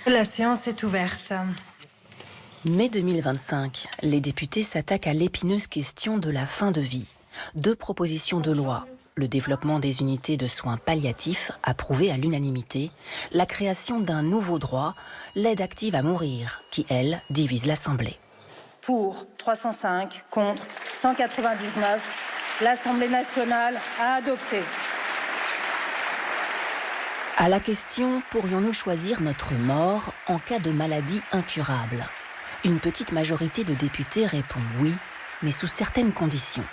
La séance est ouverte. Mai 2025, les députés s'attaquent à l'épineuse question de la fin de vie. 2 propositions de loi. Le développement des unités de soins palliatifs, approuvé à l'unanimité, la création d'un nouveau droit, l'aide active à mourir, qui, elle, divise l'Assemblée. Pour 305, contre 199, l'Assemblée nationale a adopté. À la question « Pourrions-nous choisir notre mort en cas de maladie incurable ?» Une petite majorité de députés répond oui, mais sous certaines conditions.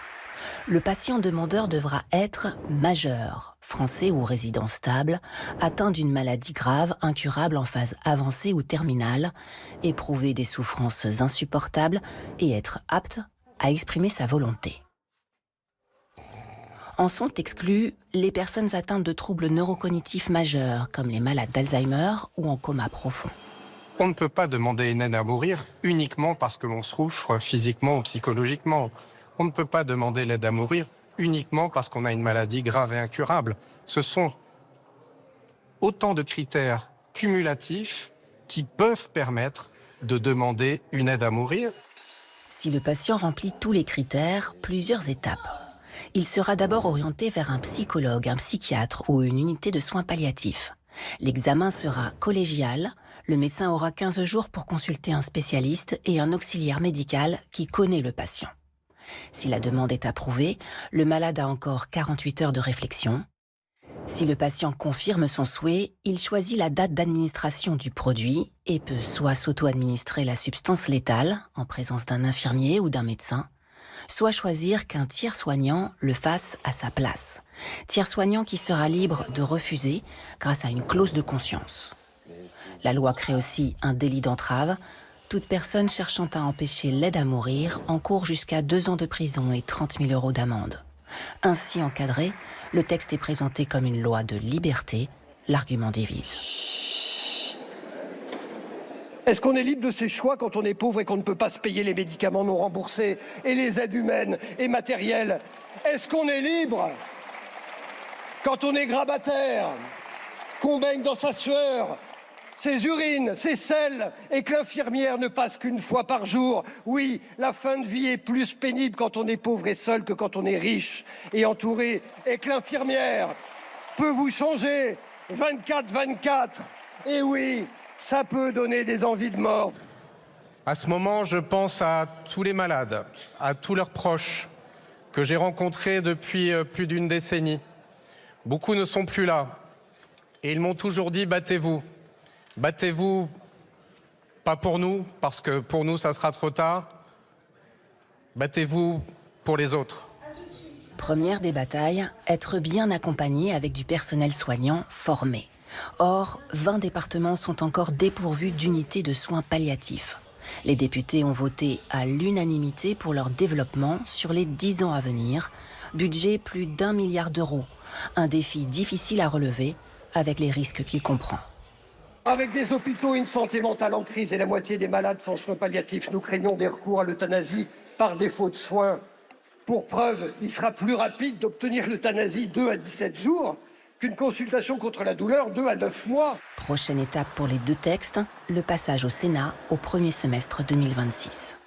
Le patient demandeur devra être majeur, français ou résident stable, atteint d'une maladie grave, incurable en phase avancée ou terminale, éprouver des souffrances insupportables et être apte à exprimer sa volonté. En sont exclues les personnes atteintes de troubles neurocognitifs majeurs, comme les malades d'Alzheimer ou en coma profond. On ne peut pas demander une aide à mourir uniquement parce que l'on souffre physiquement ou psychologiquement. On ne peut pas demander l'aide à mourir uniquement parce qu'on a une maladie grave et incurable. Ce sont autant de critères cumulatifs qui peuvent permettre de demander une aide à mourir. Si le patient remplit tous les critères, plusieurs étapes. Il sera d'abord orienté vers un psychologue, un psychiatre ou une unité de soins palliatifs. L'examen sera collégial. Le médecin aura 15 jours pour consulter un spécialiste et un auxiliaire médical qui connaît le patient. Si la demande est approuvée, le malade a encore 48 heures de réflexion. Si le patient confirme son souhait, il choisit la date d'administration du produit et peut soit s'auto-administrer la substance létale en présence d'un infirmier ou d'un médecin, soit choisir qu'un tiers soignant le fasse à sa place. Tiers soignant qui sera libre de refuser grâce à une clause de conscience. La loi crée aussi un délit d'entrave. Toute personne cherchant à empêcher l'aide à mourir encourt jusqu'à 2 ans de prison et 30 000 € d'amende. Ainsi encadré, le texte est présenté comme une loi de liberté. L'argument divise. Est-ce qu'on est libre de ses choix quand on est pauvre et qu'on ne peut pas se payer les médicaments non remboursés et les aides humaines et matérielles? Est-ce qu'on est libre quand on est grabataire, qu'on baigne dans sa sueur, ses urines, ses selles, et que l'infirmière ne passe qu'une fois par jour? Oui, la fin de vie est plus pénible quand on est pauvre et seul que quand on est riche et entouré, et que l'infirmière peut vous changer 24/24. Et oui, ça peut donner des envies de mort. À ce moment, je pense à tous les malades, à tous leurs proches que j'ai rencontrés depuis plus d'une décennie. Beaucoup ne sont plus là et ils m'ont toujours dit « battez-vous ». Battez-vous, pas pour nous, parce que pour nous, ça sera trop tard. Battez-vous pour les autres. Première des batailles, être bien accompagné avec du personnel soignant formé. Or, 20 départements sont encore dépourvus d'unités de soins palliatifs. Les députés ont voté à l'unanimité pour leur développement sur les 10 ans à venir. Budget plus d'1 milliard d'euros. Un défi difficile à relever, avec les risques qu'il comprend. Avec des hôpitaux et une santé mentale en crise et la moitié des malades sans soins palliatifs, nous craignons des recours à l'euthanasie par défaut de soins. Pour preuve, il sera plus rapide d'obtenir l'euthanasie 2 à 17 jours qu'une consultation contre la douleur 2 à 9 mois. Prochaine étape pour les 2 textes, le passage au Sénat au premier semestre 2026.